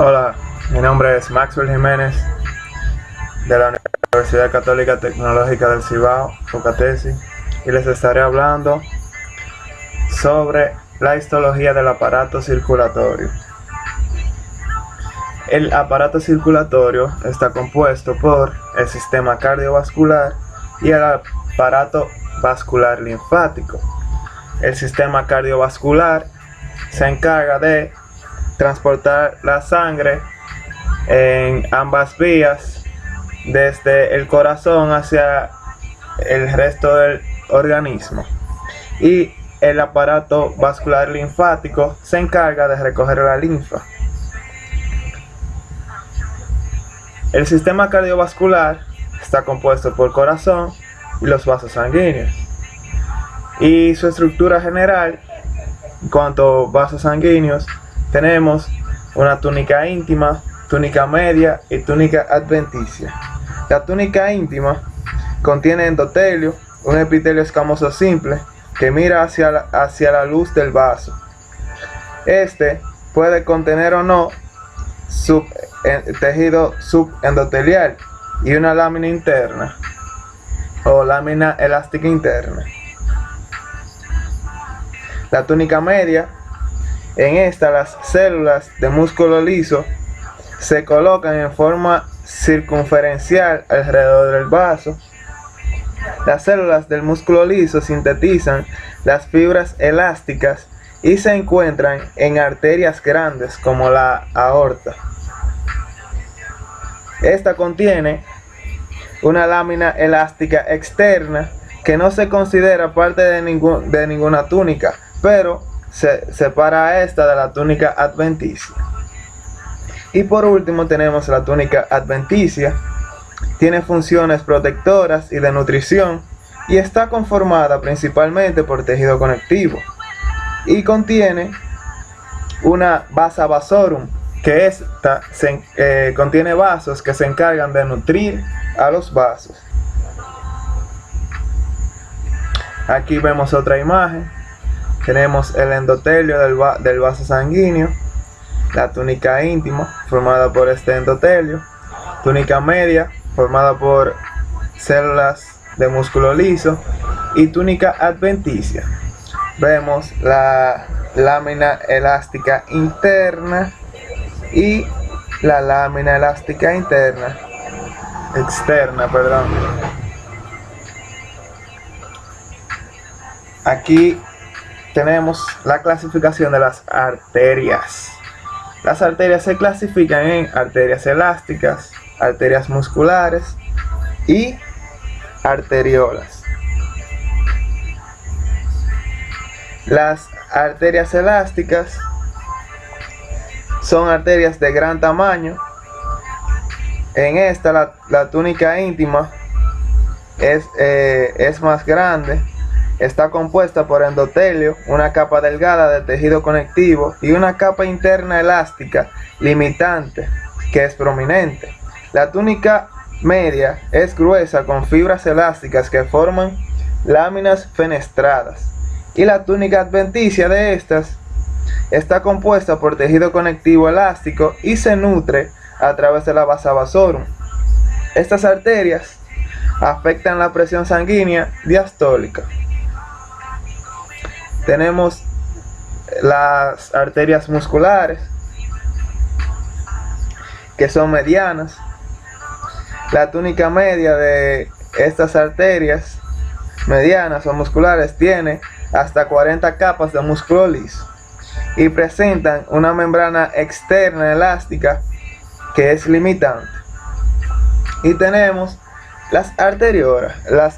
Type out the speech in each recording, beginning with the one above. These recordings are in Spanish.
Hola, mi nombre es Maxwell Jiménez de la Universidad Católica Tecnológica del Cibao, UCATESI, y les estaré hablando sobre la histología del aparato circulatorio. El aparato circulatorio está compuesto por el sistema cardiovascular y el aparato vascular linfático. El sistema cardiovascular se encarga de transportar la sangre en ambas vías desde el corazón hacia el resto del organismo, y el aparato vascular linfático se encarga de recoger la linfa. El sistema cardiovascular está compuesto por corazón y los vasos sanguíneos, y su estructura general en cuanto a vasos sanguíneos: tenemos una túnica íntima, túnica media y túnica adventicia. La túnica íntima contiene endotelio, un epitelio escamoso simple que mira hacia la luz del vaso. Este puede contener o no tejido subendotelial y una lámina interna o lámina elástica interna. La túnica media: en esta las células de músculo liso se colocan en forma circunferencial alrededor del vaso. Las células del músculo liso sintetizan las fibras elásticas y se encuentran en arterias grandes como la aorta. Esta contiene una lámina elástica externa que no se considera parte de ninguna túnica, pero se separa a esta de la túnica adventicia. Y por último tenemos la túnica adventicia. Tiene funciones protectoras y de nutrición, y está conformada principalmente por tejido conectivo, y contiene una vasa vasorum, que contiene vasos que se encargan de nutrir a los vasos. Aquí vemos otra imagen. Tenemos el endotelio del vaso sanguíneo, la túnica íntima formada por este endotelio, túnica media formada por células de músculo liso, y túnica adventicia. Vemos la lámina elástica interna y la lámina elástica externa. Aquí tenemos la clasificación de las arterias. Las arterias se clasifican en arterias elásticas, arterias musculares y arteriolas. Las arterias elásticas son arterias de gran tamaño. En esta la túnica íntima es más grande. Está compuesta por endotelio, una capa delgada de tejido conectivo y una capa interna elástica limitante que es prominente. La túnica media es gruesa con fibras elásticas que forman láminas fenestradas, y la túnica adventicia de estas está compuesta por tejido conectivo elástico y se nutre a través de la vasa vasorum. Estas arterias afectan la presión sanguínea diastólica. Tenemos las arterias musculares, que son medianas. La túnica media de estas arterias medianas o musculares tiene hasta 40 capas de músculo liso y presentan una membrana externa elástica que es limitante. Y tenemos las arteriolas. Las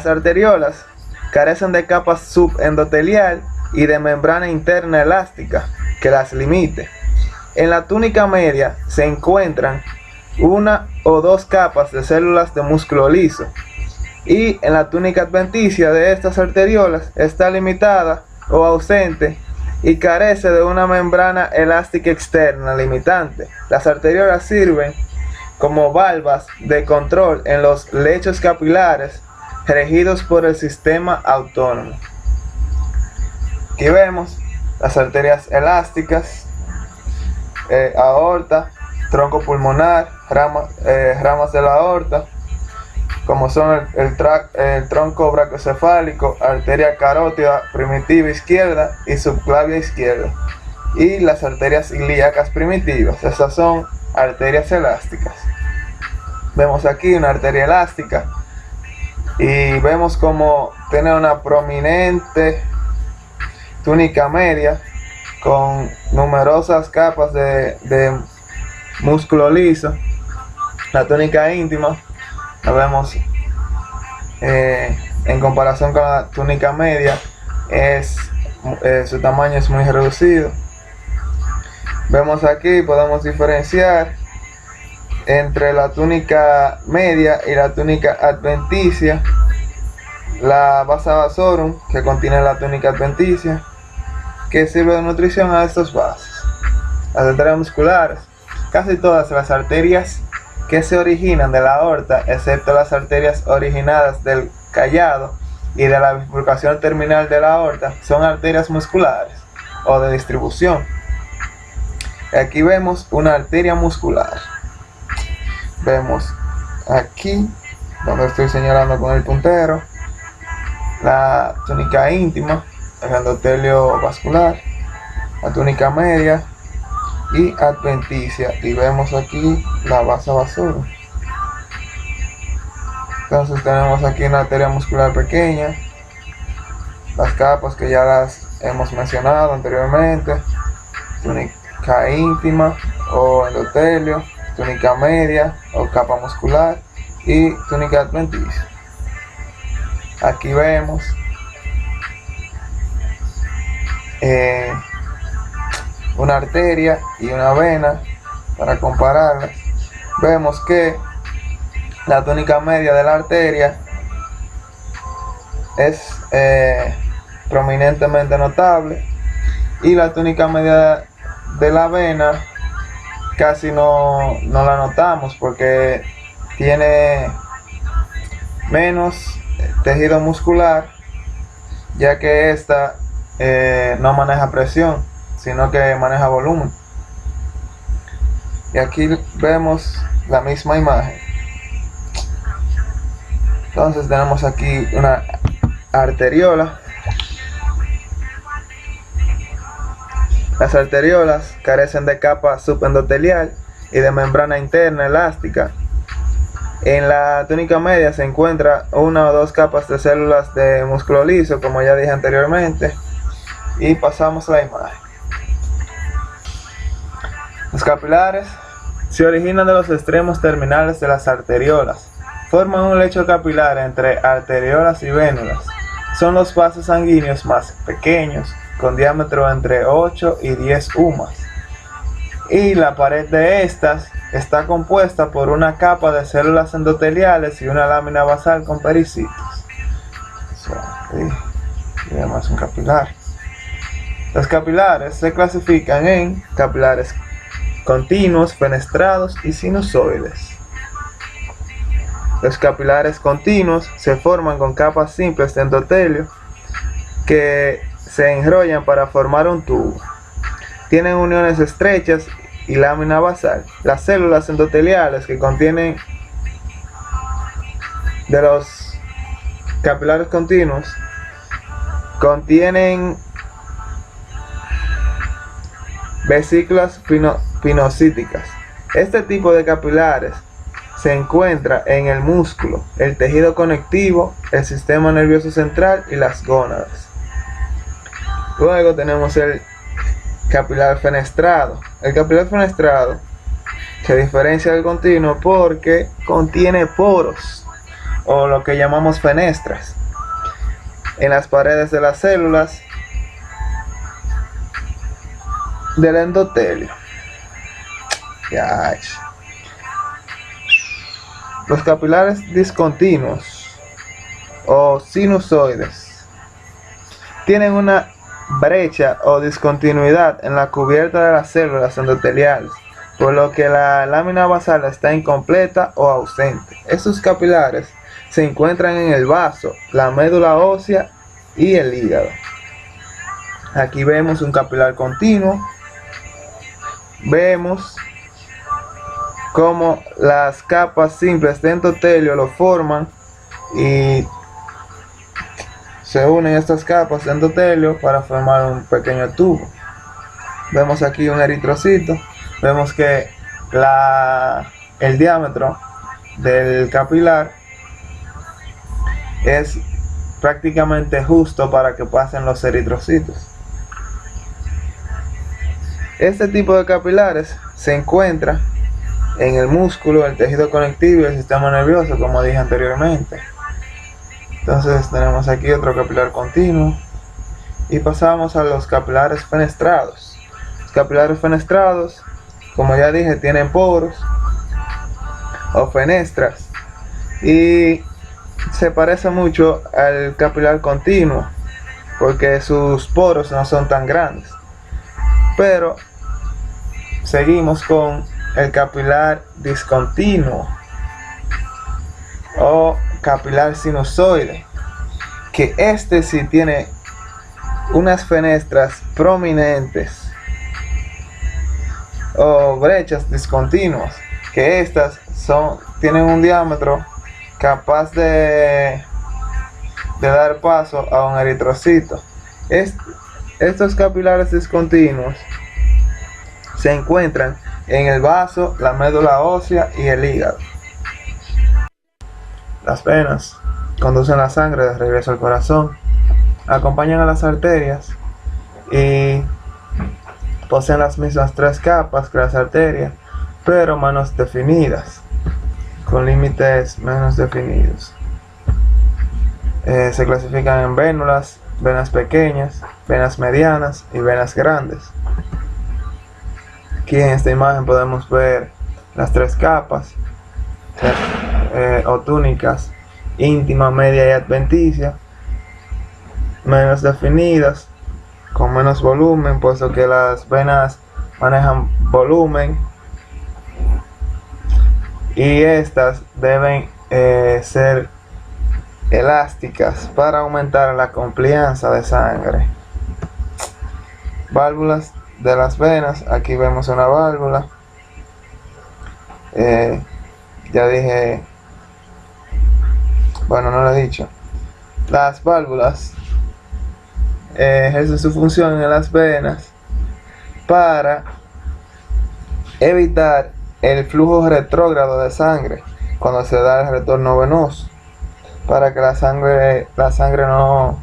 arteriolas carecen de capa subendotelial y de membrana interna elástica que las limite. En la túnica media se encuentran una o dos capas de células de músculo liso, y en la túnica adventicia de estas arteriolas está limitada o ausente y carece de una membrana elástica externa limitante. Las arteriolas sirven como valvas de control en los lechos capilares regidos por el sistema autónomo. Aquí vemos las arterias elásticas aorta, tronco pulmonar, ramas de la aorta, como son el tronco brachiocefálico, arteria carótida primitiva izquierda y subclavia izquierda, y las arterias ilíacas primitivas. Esas son arterias elásticas. Vemos aquí una arteria elástica y vemos como tiene una prominente túnica media con numerosas capas de músculo liso. La túnica íntima la vemos en comparación con la túnica media, su tamaño es muy reducido. Vemos aquí, podemos diferenciar entre la túnica media y la túnica adventicia. La vasa vasorum, que contiene la túnica adventicia, que sirve de nutrición a estos vasos. Las arterias musculares, casi todas las arterias que se originan de la aorta, excepto las arterias originadas del callado y de la bifurcación terminal de la aorta, son arterias musculares o de distribución. Aquí vemos una arteria muscular. Vemos aquí, donde estoy señalando con el puntero, la túnica íntima, el endotelio vascular, la túnica media y adventicia, y vemos aquí la vasa vasorum. Entonces tenemos aquí una arteria muscular pequeña, las capas que ya las hemos mencionado anteriormente, túnica íntima o endotelio, túnica media o capa muscular y túnica adventicia. Aquí vemos una arteria y una vena. Para compararlas, vemos que la túnica media de la arteria es prominentemente notable, y la túnica media de la vena casi no la notamos porque tiene menos tejido muscular, ya que esta no maneja presión, sino que maneja volumen. Y aquí vemos la misma imagen. Entonces tenemos aquí una arteriola. Las arteriolas carecen de capa subendotelial y de membrana interna elástica. En la túnica media se encuentra una o dos capas de células de músculo liso, como ya dije anteriormente. Y pasamos a la imagen. Los capilares se originan de los extremos terminales de las arteriolas. Forman un lecho capilar entre arteriolas y vénulas. Son los vasos sanguíneos más pequeños, con diámetro entre 8 y 10 umas. Y la pared de estas está compuesta por una capa de células endoteliales y una lámina basal con pericitos. Y además un capilar. Los capilares se clasifican en capilares continuos, fenestrados y sinusoides. Los capilares continuos se forman con capas simples de endotelio que se enrollan para formar un tubo. Tienen uniones estrechas y lámina basal. Las células endoteliales que contienen de los capilares continuos contienen vesículas pinocíticas. Este tipo de capilares se encuentra en el músculo, el tejido conectivo, el sistema nervioso central y las gónadas. Luego tenemos el capilar fenestrado. El capilar fenestrado se diferencia del continuo porque contiene poros, o lo que llamamos fenestras, en las paredes de las células del endotelio. Los capilares discontinuos o sinusoides tienen una brecha o discontinuidad en la cubierta de las células endoteliales, por lo que la lámina basal está incompleta o ausente. Estos capilares se encuentran en el vaso, la médula ósea y el hígado. Aquí vemos un capilar continuo vemos cómo las capas simples de endotelio lo forman y se unen estas capas de endotelio para formar un pequeño tubo. Vemos aquí un eritrocito, vemos que el diámetro del capilar es prácticamente justo para que pasen los eritrocitos. Este tipo de capilares se encuentra en el músculo, el tejido conectivo y el sistema nervioso, como dije anteriormente. Entonces tenemos aquí otro capilar continuo y pasamos a los capilares fenestrados. Los capilares fenestrados, como ya dije, tienen poros o fenestras y se parece mucho al capilar continuo porque sus poros no son tan grandes. Pero seguimos con el capilar discontinuo o capilar sinusoide, que este sí tiene unas fenestras prominentes o brechas discontinuas, que estas tienen un diámetro capaz de dar paso a un eritrocito. Estos capilares discontinuos se encuentran en el vaso, la médula ósea y el hígado. Las venas conducen la sangre de regreso al corazón, acompañan a las arterias y poseen las mismas tres capas que las arterias, pero menos definidas, con límites menos definidos. Se clasifican en vénulas, venas pequeñas, venas medianas y venas grandes. Aquí en esta imagen podemos ver las tres capas o túnicas: íntima, media y adventicia, menos definidas, con menos volumen, puesto que las venas manejan volumen, y estas deben ser elásticas para aumentar la complianza de sangre. Válvulas de las venas, aquí vemos una válvula. Ya dije, bueno, no lo he dicho. Las válvulas ejercen su función en las venas para evitar el flujo retrógrado de sangre cuando se da el retorno venoso, para que la sangre no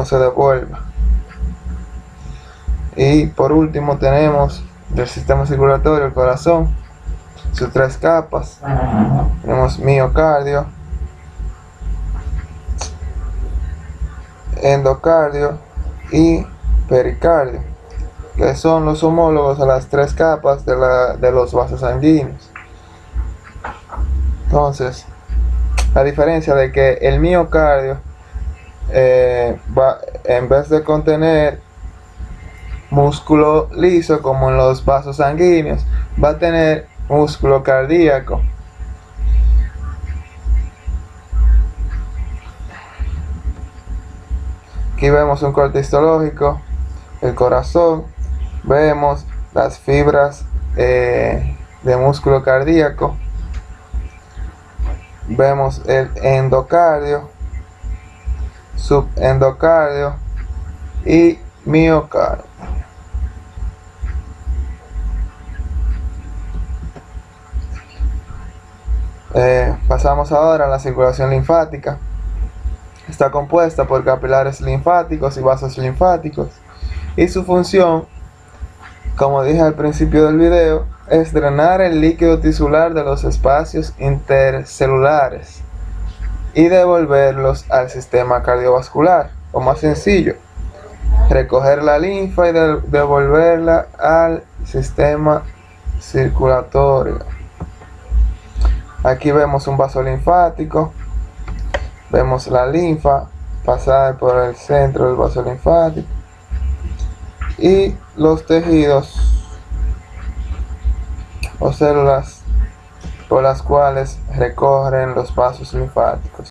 se devuelva. Y por último tenemos del sistema circulatorio, el corazón, sus tres capas. Tenemos miocardio, endocardio y pericardio, que son los homólogos a las tres capas de los vasos sanguíneos. Entonces, a diferencia de que el miocardio en vez de contener músculo liso como en los vasos sanguíneos, va a tener músculo cardíaco. Aquí vemos un corte histológico, el corazón, vemos las fibras de músculo cardíaco, vemos el endocardio, subendocardio y miocardio. Pasamos ahora a la circulación linfática. Está compuesta por capilares linfáticos y vasos linfáticos, y su función, como dije al principio del video, es drenar el líquido tisular de los espacios intercelulares y devolverlos al sistema cardiovascular, o más sencillo, recoger la linfa y devolverla al sistema circulatorio. Aquí vemos un vaso linfático, vemos la linfa pasar por el centro del vaso linfático y los tejidos o células por las cuales recorren los vasos linfáticos.